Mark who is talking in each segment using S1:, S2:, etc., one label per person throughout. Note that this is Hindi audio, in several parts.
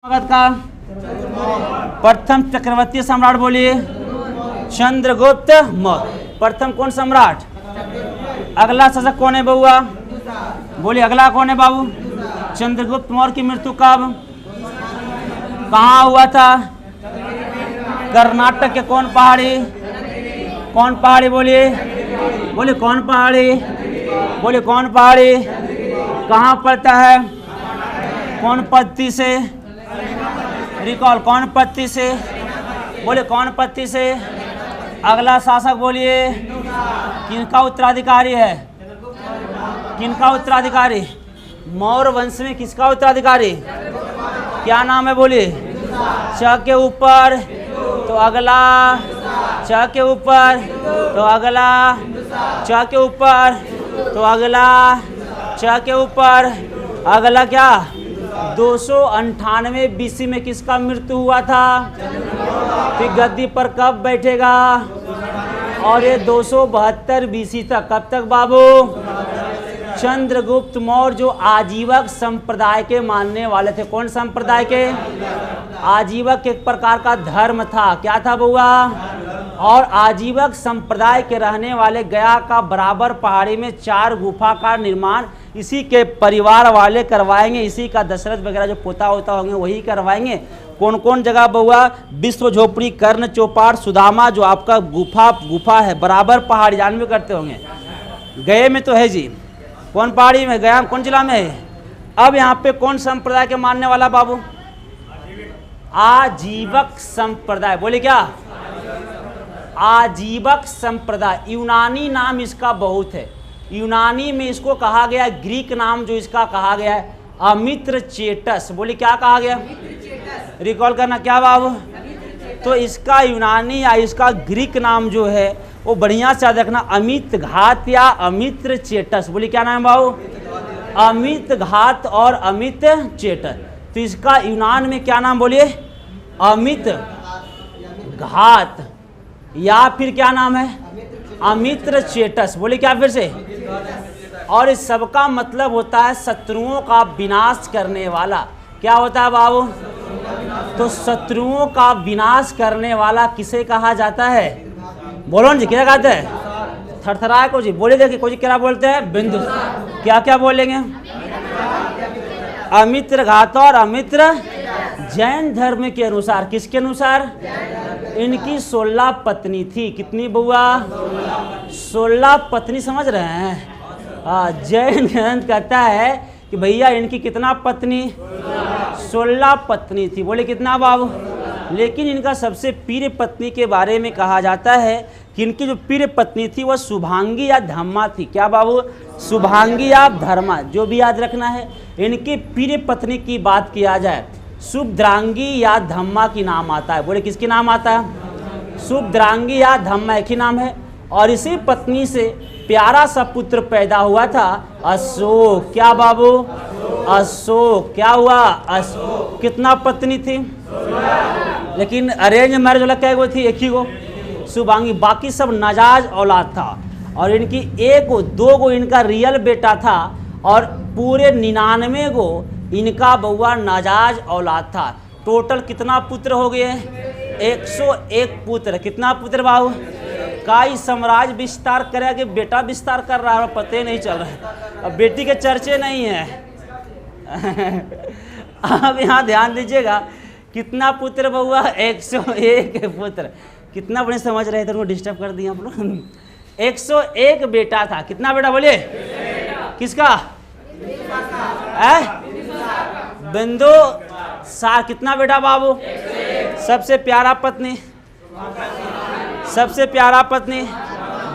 S1: मगध का प्रथम चक्रवर्ती सम्राट बोलिए चंद्रगुप्त मौर्य। प्रथम कौन सम्राट? अगला शासक कौन है बउआ? बोलिए अगला कौन है बाबू? चंद्रगुप्त मौर्य की मृत्यु कब कहाँ हुआ था? कर्नाटक के कौन पहाड़ी? कौन पहाड़ी? बोलिए बोलिए कौन पहाड़ी? बोलिए कौन पहाड़ी? कहाँ पड़ता है? कौन पत्ती से? रिकॉल कौन पत्ती से? बोले कौन पत्ती से? अगला शासक बोलिए किनका उत्तराधिकारी है? किनका उत्तराधिकारी? मौर्य वंश में किसका उत्तराधिकारी? क्या नाम है? बोलिए च के ऊपर तो अगला, च के ऊपर तो अगला, च के ऊपर तो अगला, च के ऊपर अगला क्या? 298 BC में किसका मृत्यु हुआ था? फिर गद्दी पर कब बैठेगा? और ये 272 BC तक, कब तक बाबू? चंद्रगुप्त मौर्य जो आजीवक संप्रदाय के मानने वाले थे। कौन संप्रदाय के? आजीवक एक प्रकार का धर्म था। क्या था बउआ? और आजीवक संप्रदाय के रहने वाले गया का बराबर पहाड़ी में 4 गुफा का निर्माण इसी के परिवार वाले करवाएंगे। इसी का दशरथ वगैरह जो पोता होता होंगे वही करवाएंगे। कौन कौन जगह बउआ? विश्व झोपड़ी, कर्ण चौपाट, सुदामा जो आपका गुफा है बराबर पहाड़ी, जानवे करते होंगे। गए में तो है जी। कौन पहाड़ी में? गया कौन जिला में है? अब यहाँ पे कौन संप्रदाय के मानने वाला बाबू? आजीवक संप्रदाय। बोले क्या? आजीवक संप्रदाय। यूनानी नाम इसका बहुत है। यूनानी में इसको कहा गया, ग्रीक नाम जो इसका कहा गया है अमित्र चेटस। बोले क्या कहा गया? रिकॉल करना क्या बाबू? तो इसका यूनानी या इसका ग्रीक नाम जो है वो बढ़िया से याद रखना, अमित घात या अमित्र चेटस। बोले क्या नाम है बाबू? अमित घात और अमित चेटस। तो इसका यूनान में क्या नाम? बोलिए अमित घात या फिर क्या नाम है? अमित्र चेटस। बोले क्या फिर से? और इस सबका मतलब होता है शत्रुओं का विनाश करने वाला। क्या होता है बाबू? तो शत्रुओं का विनाश करने वाला किसे कहा जाता है? बोलो जी क्या कहते हैं? थरथरा को जी बोले देखिए को जी क्या बोलते हैं? बिंदु। क्या क्या बोलेंगे? अमित्र घात और अमित्र। जैन धर्म के अनुसार, किसके अनुसार? इनकी 16 पत्नी थी। कितनी बउआ? 16 पत्नी। समझ रहे हैं? जैन ग्रंथ कहता है कि भैया इनकी कितना पत्नी? 16 पत्नी थी। बोले कितना बाबू? लेकिन इनका सबसे प्रिय पत्नी के बारे में कहा जाता है कि इनकी जो प्रिय पत्नी थी वह शुभांगी या धम्मा थी। क्या बाबू? शुभांगी या धर्मा। जो भी याद रखना है। इनकी प्रिय पत्नी की बात किया जाए शुभद्रांगी या धम्मा की नाम आता है। बोले किसकी नाम आता है? शुभद्रांगी या धम्मा एक ही नाम है। और इसी पत्नी से प्यारा सा पुत्र पैदा हुआ था अशोक। क्या बाबू? अशोक। क्या हुआ? अशोक। कितना पत्नी थी? लेकिन अरेंज मैरिज वाला क्या थी? एक ही गो शुभांगी। बाकी सब नाजायज औलाद था। और इनकी 1-2 गो इनका रियल बेटा था और पूरे 99 गो इनका बउआ नाजायज औलाद था। टोटल कितना पुत्र हो गए? 101 पुत्र। कितना पुत्र बाबू? काई साम्राज्य विस्तार करे कि बेटा विस्तार कर रहा है पता ही नहीं चल रहा है। अब बेटी के चर्चे नहीं है। अब यहाँ ध्यान दीजिएगा कितना पुत्र बउआ? 101 पुत्र। कितना बड़े समझ रहे थे, उनको डिस्टर्ब कर दिया आप लोग। 101 बेटा था। कितना बेटा? बोलिए किसका? बिंदु सार। कितना बेटा बाबू? सबसे प्यारा पत्नी, सबसे प्यारा पत्नी।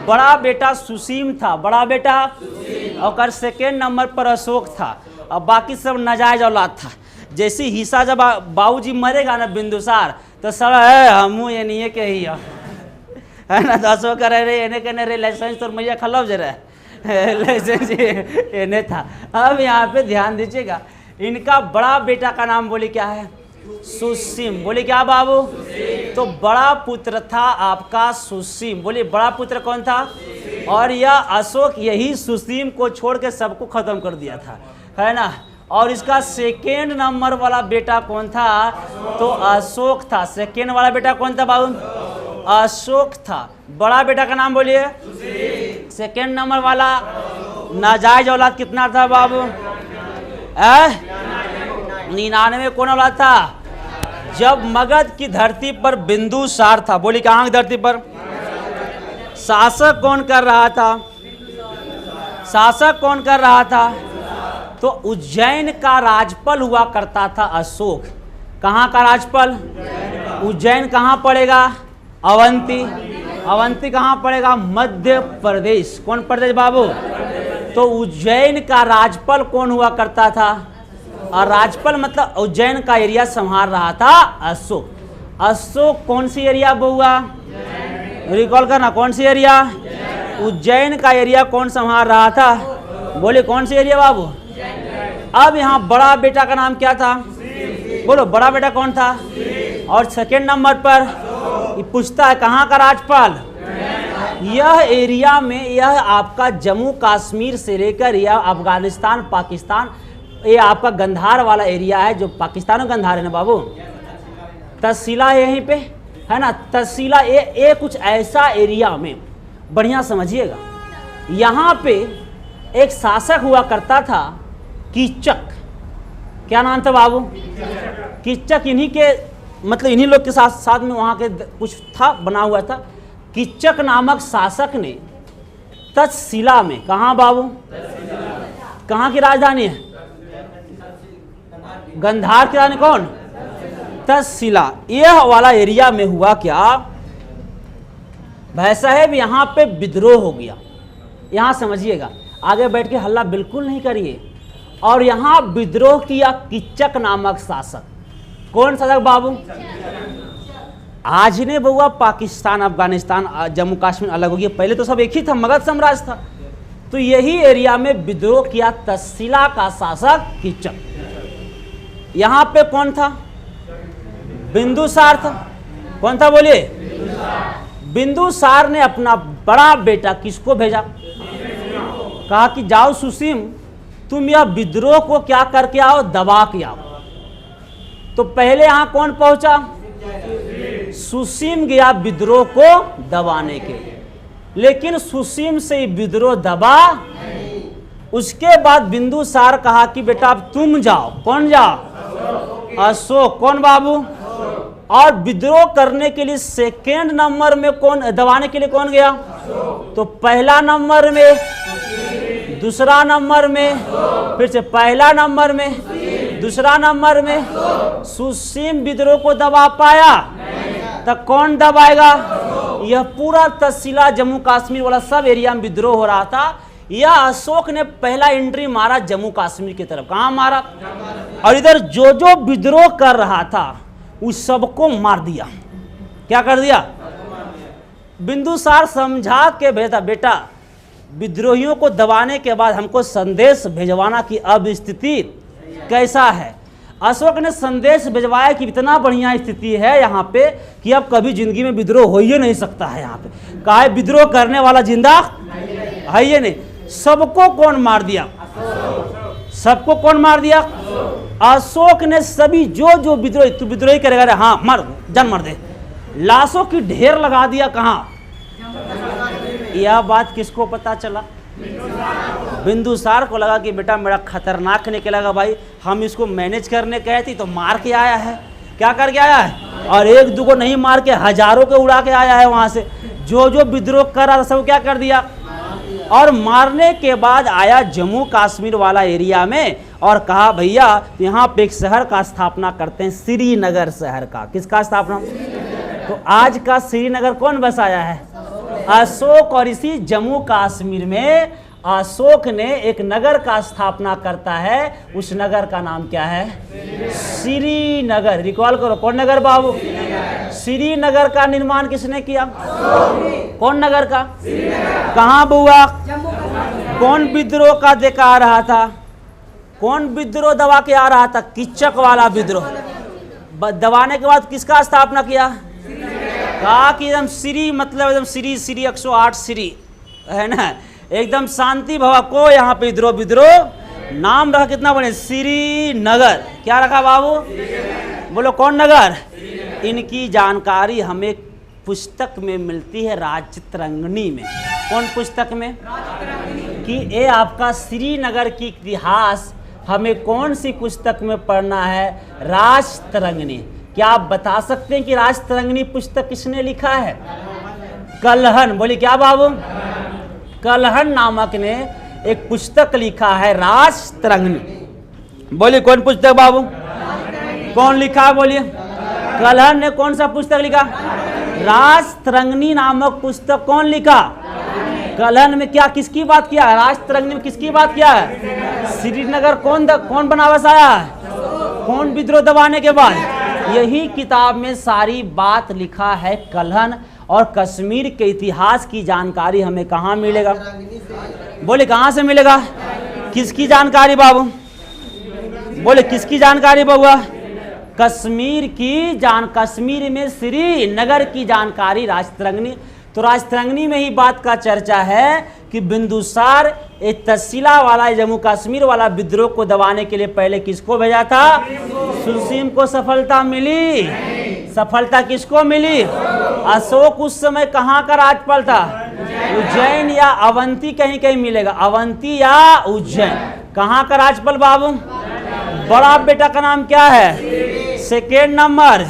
S1: बड़ा बेटा सुसीम था। बड़ा बेटा और सेकेंड नंबर पर अशोक था। और बाकी सब नाजायज औलाद था। जैसे हिस्सा जब बाबूजी मरेगा ना बिंदुसार तो सब है हमू ये नहीं के ही है ना। 10 करे रे एने कहने रे लाइसेंस तो मैया खलब जरा लाइसेंस एने था। अब यहाँ पे ध्यान दीजिएगा इनका बड़ा बेटा का नाम बोले क्या है? सुसीम। बोले क्या बाबू? तो बड़ा पुत्र था आपका सुसीम। बोले बड़ा पुत्र कौन था? और यह अशोक यही सुसीम को छोड़ के सबको खत्म कर दिया था, है ना। और इसका सेकेंड नंबर वाला बेटा कौन था? तो अशोक था। सेकेंड वाला बेटा कौन था बाबू? अशोक था। बड़ा बेटा का नाम बोलिए। सेकेंड नंबर वाला नाजायज औलाद कितना था बाबू? 99। कौन औलाद था? जब मगध की धरती पर बिंदुसार था, बोली कहाँ की धरती पर? शासक कौन कर रहा था? शासक कौन कर रहा था? तो उज्जैन का राजपाल हुआ करता था अशोक। कहाँ का राजपाल? उज्जैन कहाँ पड़ेगा? अवंती। अवंती कहाँ पड़ेगा? मध्य प्रदेश। कौन प्रदेश बाबू? तो उज्जैन का राजपाल कौन हुआ करता था? और राजपाल मतलब उज्जैन का एरिया संभाल रहा था अशोक। अशोक कौन सी एरिया बहुआ? रिकॉल करना, कौन सी एरिया? उज्जैन का एरिया कौन संभाल रहा था? बोले कौन सी एरिया बाबू? अब यहाँ बड़ा बेटा का नाम क्या था? बोलो बड़ा बेटा कौन था? और सेकेंड नंबर पर ये पूछता है कहाँ का राजपाल? यह एरिया में, यह आपका जम्मू कश्मीर से लेकर यह अफगानिस्तान, पाकिस्तान, ये आपका गंधार वाला एरिया है, जो पाकिस्तान में गंधार है ना बाबू। तहसीला है यहीं पे, है ना? तहसीला ये कुछ ऐसा एरिया में, बढ़िया समझिएगा, यहाँ पे एक शासक हुआ करता था कीचक। क्या नाम था बाबू? कीचक। इन्हीं के मतलब इन्हीं लोग के साथ में वहाँ के कुछ था, बना हुआ था। कीचक नामक शासक ने तक्षशिला में, कहाँ बाबू? कहाँ की राजधानी है? गंधार की राजधानी कौन? तक्षशिला। यह वाला एरिया में हुआ क्या भाई साहब, यहाँ पे विद्रोह हो गया। यहाँ समझिएगा, आगे बैठ के हल्ला बिल्कुल नहीं करिए। और यहाँ विद्रोह किया कीचक नामक शासक। कौन शासक बाबू? आज ने बउआ पाकिस्तान, अफगानिस्तान, जम्मू कश्मीर अलग हो गया, पहले तो सब एक ही था, मगध साम्राज्य था। तो यही एरिया में विद्रोह किया तक्षशिला का शासक कीचक। यहाँ पे कौन था? बिंदुसार था। कौन था बोलिए? बिंदुसार ने अपना बड़ा बेटा किसको भेजा? कहा कि जाओ सुसीम, तुम यह विद्रोह को क्या करके आओ? दबा के आओ। तो पहले यहां कौन पहुंचा? सुसीम गया विद्रोह को दबाने के लिए, लेकिन सुसीम से विद्रोह दबा। उसके बाद बिंदुसार कहा कि बेटा अब तुम जाओ। कौन जाओ? अशोक। कौन बाबू? और विद्रोह करने के लिए सेकेंड नंबर में कौन, दबाने के लिए कौन गया? तो पहला नंबर में, दूसरा नंबर में, फिर से पहला नंबर में, दूसरा नंबर में। सुसीम विद्रोह को दबा पाया तो कौन दबाएगा? यह पूरा तक्षशिला, जम्मू कश्मीर वाला सब एरिया में विद्रोह हो रहा था। यह अशोक ने पहला एंट्री मारा जम्मू कश्मीर की तरफ। कहां मारा? और इधर जो जो विद्रोह कर रहा था उस सबको मार दिया। क्या कर दिया? बिंदुसार समझा के भेजा, बेटा विद्रोहियों को दबाने के बाद हमको संदेश भेजवाना कि अब स्थिति कैसा है। अशोक ने संदेश भिजवाया कि इतना बढ़िया स्थिति है यहाँ पे कि अब कभी जिंदगी में विद्रोह हो ही नहीं सकता है। यहाँ पे कहा है विद्रोह करने वाला जिंदा है ये नहीं। सबको कौन मार दिया? सबको कौन मार दिया? अशोक ने सभी जो जो विद्रोही, तू विद्रोही करेगा, हाँ मर, जान मार दे। लाशों की ढेर लगा दिया। कहाँ? यह बात किसको पता चला? बिंदुसार को लगा कि बेटा मेरा खतरनाक निकलेगा भाई, हम इसको मैनेज करने गए थे तो मार के आया है। क्या करके आया है? और एक दो को नहीं मार के हजारों के उड़ा के आया है। वहां से जो जो विद्रोह कर रहा था सब क्या कर दिया। और मारने के बाद आया जम्मू कश्मीर वाला एरिया में और कहा भैया यहाँ पे एक शहर का स्थापना करते हैं, श्रीनगर शहर का। किसका स्थापना? तो आज का श्रीनगर कौन बसाया है? अशोक। और इसी जम्मू कश्मीर में अशोक ने एक नगर का स्थापना करता है। उस नगर का नाम क्या है? श्रीनगर। रिकॉल करो, कौन नगर बाबू? श्रीनगर का निर्माण किसने किया? कौन नगर का? कहाँ बुआ? कौन विद्रोह का देखा रहा था? कौन विद्रोह दबा के आ रहा था? कीचक वाला विद्रोह। दबाने के बाद किसका स्थापना किया? कहा कि एकदम श्री, मतलब एकदम श्री 108 श्री है ना, एकदम शांति भवा, को यहाँ पे विद्रोह नाम रखा कितना बने, श्रीनगर। क्या रखा बाबू, बोलो कौन नगर। इनकी जानकारी हमें पुस्तक में मिलती है, राजतरंगिणी में। कौन पुस्तक में, कि ये आपका श्रीनगर की इतिहास हमें कौन सी पुस्तक में पढ़ना है, राजतरंगिणी। क्या आप बता सकते हैं कि राजतरंगिणी पुस्तक किसने लिखा है, कल्हण। बोलिए क्या बाबू, कल्हण नामक ने एक पुस्तक लिखा है, राजतरंगिणी। बोलिए कौन पुस्तक बाबू, कौन लिखा है, बोलिए। कल्हण ने कौन सा पुस्तक लिखा, राजतरंगिणी नामक पुस्तक कौन लिखा, कल्हण में। क्या किसकी बात किया है, राजतरंगिणी में किसकी बात किया है, श्रीनगर कौन बनावस आया है, कौन विद्रोह दबाने के बाद। यही किताब में सारी बात लिखा है कल्हण। और कश्मीर के इतिहास की जानकारी हमें कहाँ मिलेगा, बोले कहाँ से मिलेगा, किसकी जानकारी बाबू, बोले किसकी जानकारी बउआ, कश्मीर में श्रीनगर की जानकारी राजतरंगिणी। तो राजतरंगिणी में ही बात का चर्चा है कि बिंदुसार एक तहसीला वाला जम्मू कश्मीर वाला विद्रोह को दबाने के लिए पहले किसको भेजा था, सुसीम को सफलता मिली। सफलता किसको मिली, अशोक उस समय कहाँ का राज्यपाल था, उज्जैन या अवंती, कहीं कहीं मिलेगा, अवंती या उज्जैन। कहाँ का राज्यपाल बाबू, बड़ा बेटा का नाम क्या है, सेकेंड नंबर।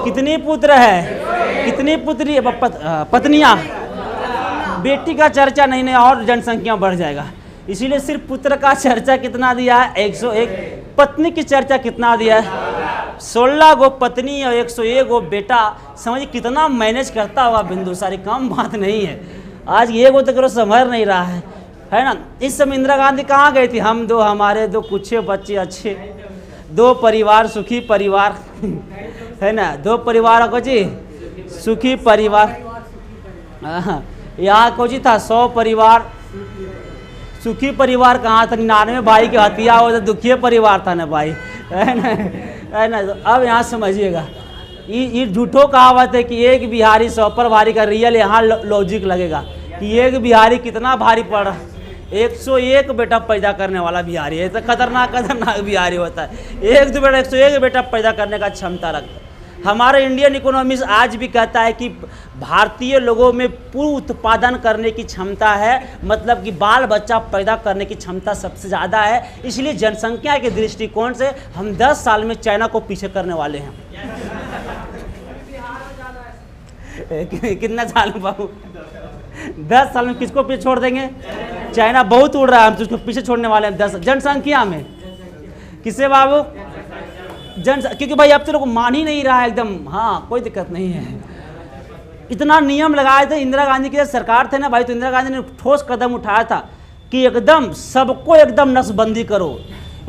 S1: कितनी पुत्र है, कितनी पुत्री पत्नियां, बेटी का चर्चा नहीं और जनसंख्या बढ़ जाएगा, इसीलिए सिर्फ पुत्र का चर्चा कितना दिया है, 101। पत्नी की चर्चा कितना दिया है, 16 गो पत्नी और 101 गो बेटा। समझिए कितना मैनेज करता होगा बिंदुसार, कम बात नहीं है। आज ये गो तो संभर नहीं रहा है ना। इस समय इंदिरा गांधी कहाँ गई थी, हम दो, हमारे दो, कुछ बच्चे अच्छे, दो परिवार सुखी परिवार है ना, दो परिवार को जी सुखी परिवार। यहाँ को जी था 100 परिवार, सुखी परिवार कहाँ था, 99 भाई की हत्या हो तो दुखी परिवार था ना भाई, है ना। तो अब यहाँ समझिएगा, ये झूठो कहावत है कि एक बिहारी 100 पर भारी का, रियल यहाँ लॉजिक लगेगा कि एक बिहारी कितना भारी पड़ रहा है, 101 बेटा पैदा करने वाला बिहारी है, तो खतरनाक बिहारी होता है। एक दो बेटा 101 बेटा पैदा करने का क्षमता रखता है। हमारे इंडियन इकोनॉमिक्स आज भी कहता है कि भारतीय लोगों में पूर्ण उत्पादन करने की क्षमता है, मतलब कि बाल बच्चा पैदा करने की क्षमता सबसे ज़्यादा है। इसलिए जनसंख्या के दृष्टिकोण से हम 10 साल में चाइना को पीछे करने वाले हैं। कितना साल में बाबू, 10 साल में किसको पीछे छोड़ देंगे, चाइना बहुत उड़ रहा है, हम तो उसको पीछे छोड़ने वाले हैं 10 जनसंख्या में। किसे बाबू, क्योंकि भाई अब तो लोग मान ही नहीं रहा है एकदम। हाँ कोई दिक्कत नहीं है, इतना नियम लगाए थे इंदिरा गांधी की सरकार थे ना भाई, तो इंदिरा गांधी ने ठोस कदम उठाया था कि एकदम सबको एकदम नसबंदी करो,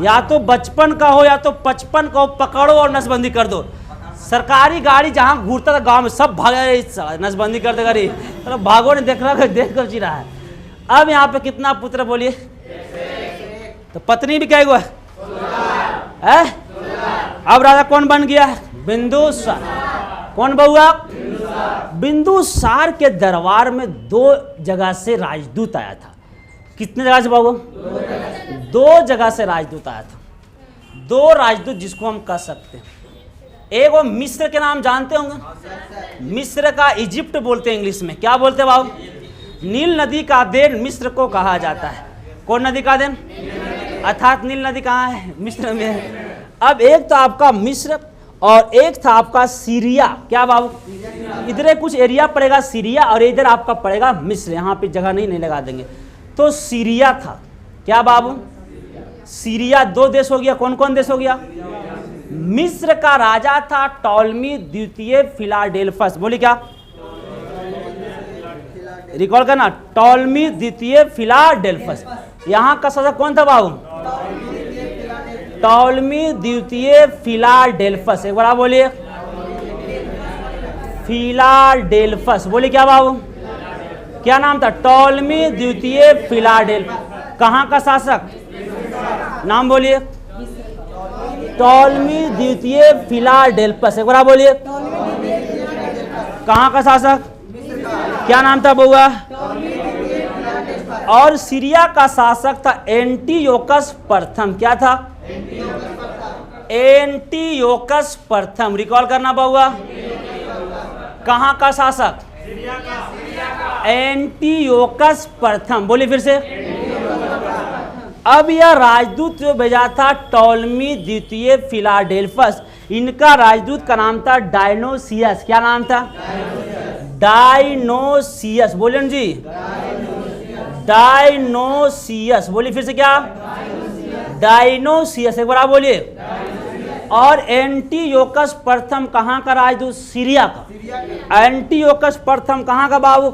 S1: या तो बचपन का हो या तो 55 का हो, पकड़ो और नसबंदी कर दो। सरकारी गाड़ी जहाँ घूरता था गांव में सब भागे, नसबंदी कर दे गाड़ी, तो भागो ने देख रहा, देख कर जी रहा है। अब यहाँ पे कितना पुत्र बोलिए, तो पत्नी भी क्या है, अब राजा कौन बन गया, बिंदुसार। कौन बहुआ, बिंदुसार के दरबार में 2 जगह से राजदूत आया था। कितने जगह से बाबू, 2 जगह से राजदूत आया था। 2 राजदूत जिसको हम कह सकते हैं, एक वो मिस्र के नाम जानते होंगे, मिस्र का इजिप्ट बोलते हैं इंग्लिश में, क्या बोलते हैं बाबू, नील नदी का देन मिस्र को कहा जाता है। कौन नदी का देन, अर्थात नील नदी कहाँ है, मिस्र में है। अब एक तो आपका मिस्र और एक था आपका सीरिया। क्या बाबू, इधर कुछ एरिया पड़ेगा सीरिया और इधर आपका पड़ेगा मिस्र, यहाँ पे जगह नहीं लगा देंगे। तो सीरिया था, क्या बाबू, सीरिया 2 देश हो गया। कौन कौन देश हो गया, मिस्र का राजा था टॉलमी द्वितीय फिलाडेल्फस। बोलिए क्या, रिकॉल करना, टॉलमी द्वितीय फिलाडेल्फस। यहाँ का शासक कौन था बाबू, टॉलमी द्वितीय फिलाडेल्फस। एक बार बोलिए, फिलाडेल्फस। बोलिए क्या बाबू, क्या नाम था, टॉलमी द्वितीय फिलाडेल्फस। कहाँ का शासक, नाम बोलिए, टॉलमी द्वितीय फिलाडेल्फस। एक बार बोलिए, कहाँ का शासक, क्या नाम था बउआ, और सीरिया का शासक था एंटीयोकस प्रथम। क्या था? एंटीयोकस प्रथम। रिकॉल करना पड़ेगा। कहाँ का शासक? एंटीयोकस प्रथम। बोलिए फिर से। अब यह राजदूत जो भेजा था टॉलमी द्वितीय फिलाडेल्फस, इनका राजदूत का नाम था डायनोसियस। क्या नाम था? डायनोसियस। बोलिए जी, डायनोसियस। बोलिए फिर से। क्या? डायनोसियस। एक बार आप बोलिए। और एंटीयोकस प्रथम कहाँ का राजदूत? सीरिया का। एंटीयोकस प्रथम कहाँ का बाबू?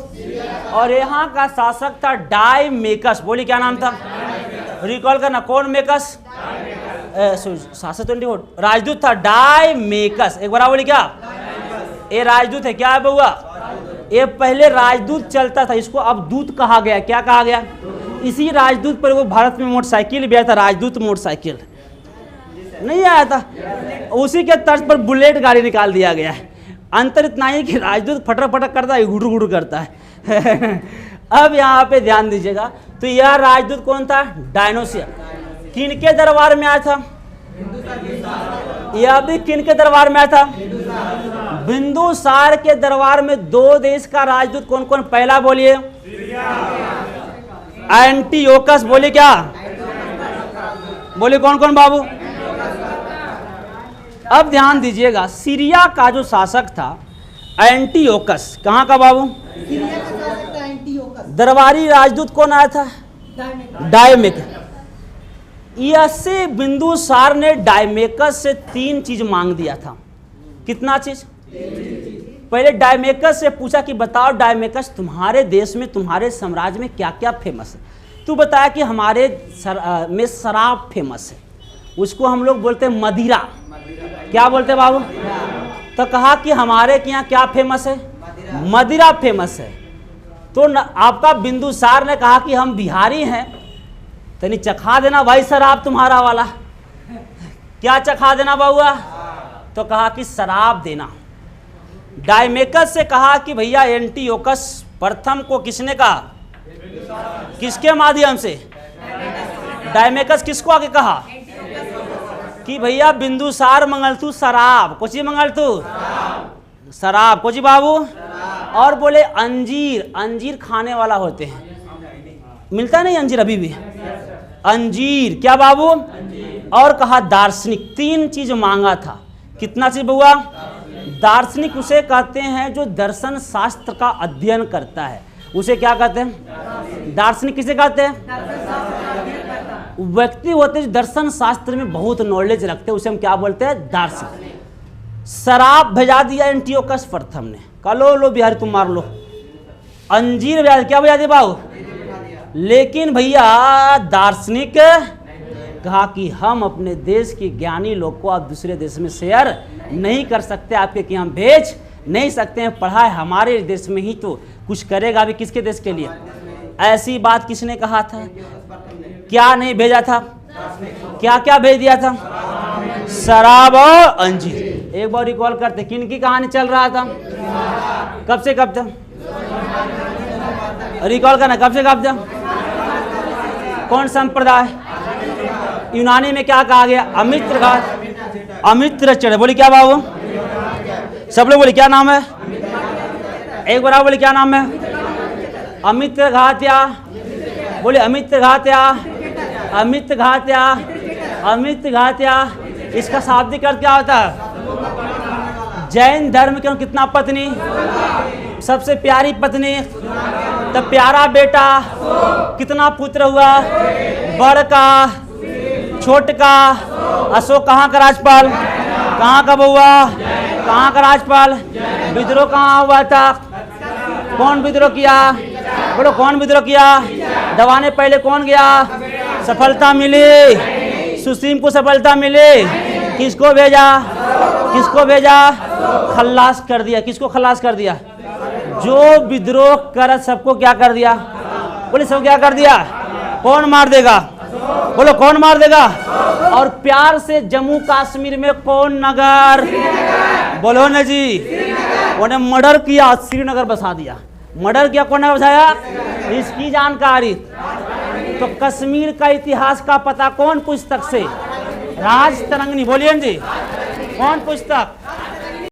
S1: और यहाँ का शासक था डायमेकस। बोलिए क्या नाम था? रिकॉल करना। कौन मेकस? शासक राजदूत था डायमेकस। एक बार बोलिए। क्या ये राजदूत है? क्या है बउआ? ये पहले राजदूत चलता था, इसको अब दूत कहा गया। क्या कहा गया? इसी राजदूत पर वो भारत में मोटरसाइकिल भी आया था, राजदूत मोटरसाइकिल नहीं आया था, उसी के तर्ज पर बुलेट गाड़ी निकाल दिया गया है। अंतर इतना ही कि राजदूत फटक फटक करता है, गुडू गुडू करता है। अब यहाँ पे ध्यान दीजिएगा, तो यह राजदूत कौन था? डायनोसियस। किनके दरबार में आया था? यह भी किनके दरबार में आया था? बिंदुसार के दरबार में। दो देश का राजदूत कौन कौन? पहला बोलिए एंटीयोकस। बोलिए क्या? बोलिए कौन कौन बाबू? अब ध्यान दीजिएगा, सीरिया का जो शासक था एंटीयोकस, कहाँ का बाबू?
S2: सीरिया का शासक था एंटीयोकस।
S1: दरबारी राजदूत कौन आया था? डायमेकस। इससे बिंदुसार ने डायमेकस से 3 चीज मांग दिया था। कितना चीज? पहले डायमेकस से पूछा कि बताओ डायमेकस, तुम्हारे देश में, तुम्हारे साम्राज्य में क्या क्या फेमस है? तू बताया कि हमारे में शराब फेमस है, उसको हम लोग बोलते हैं मदिरा। क्या बोलते हैं बाबू? तो कहा कि हमारे के यहाँ क्या फेमस है? मदिरा फेमस है। तो आपका बिंदुसार ने कहा कि हम बिहारी हैं, तो नहीं चखा देना भाई शराब तुम्हारा वाला। क्या चखा देना बाबुआ? तो कहा कि शराब देना। डायमेकस से कहा कि भैया एंटीयोकस प्रथम को किसने कहा? किसके माध्यम से? डायमेकस किसको आगे कहा कि भैया बिंदुसार मंगलतू शराब। कुछ मंगलतू शराब। कुछ बाबू? और बोले अंजीर। अंजीर खाने वाला होते हैं, मिलता नहीं अंजीर अभी भी? अंजीर। क्या बाबू? और कहा दार्शनिक। 3 चीज मांगा था। कितना चीज बुआ? दार्शनिक उसे कहते हैं जो दर्शन शास्त्र का अध्ययन करता है, उसे क्या कहते हैं? दार्शनिक। किसे कहते हैं? व्यक्ति होते हैं जो दर्शन शास्त्र में बहुत नॉलेज रखते हैं, उसे हम क्या बोलते हैं? दार्शनिक। शराब भेजा दिया एंटीयोकस प्रथम ने, कहा लो लो बिहारी तुम मार लो। अंजीर भेजा, क्या भेजा दिया बाबू? लेकिन भैया दार्शनिक कहा कि हम अपने देश के ज्ञानी लोग को आप दूसरे देश में शेयर नहीं कर सकते, आपके कि हम भेज नहीं सकते हैं, पढ़ाई हमारे देश में ही तो कुछ करेगा भी किसके देश के लिए? ऐसी बात किसने कहा था? क्या नहीं भेजा था? क्या क्या भेज दिया था? शराब और अंजीर। एक बार रिकॉल करते, किन की कहानी चल रहा था? कब से कब तक? रिकॉल करना, कब से कब तक? कौन संप्रदाय? यूनानी में क्या कहा गया? अमित्र घात। अमित्र चढ़े। बोली क्या बाबू? सब लोग बोले क्या नाम है? एक बार बोले क्या नाम है? अमित्र घात्या। बोले अमित्र घात्या, अमित्र घात्या, अमित्र घात्या। इसका शाब्दिक अर्थ क्या होता है? जैन धर्म के कितना पत्नी? सबसे प्यारी पत्नी। तब प्यारा बेटा। कितना पुत्र हुआ? बड़ का, छोट का। अशोक कहाँ का राजपाल? कहाँ का बउआ? कहाँ का राजपाल? विद्रोह कहाँ हुआ था? कौन विद्रोह किया? बोलो कौन विद्रोह किया? दबाने पहले कौन गया? सफलता मिली, सुसीम को सफलता मिली। किसको भेजा? किसको भेजा? खल्लास कर दिया। किसको खल्लास कर दिया? जो विद्रोह कर सबको क्या कर दिया? बोले सब क्या कर दिया? कौन मार देगा? बोलो कौन मार देगा? और प्यार से जम्मू कश्मीर में कौन नगर? बोलो ना जी। उन्हें मर्डर किया, श्रीनगर बसा दिया। मर्डर किया, कौन है बुझाया? इसकी जानकारी। तो कश्मीर का इतिहास का पता कौन पुस्तक से? राज तरंगिणी। बोलिए जी, कौन पुस्तक?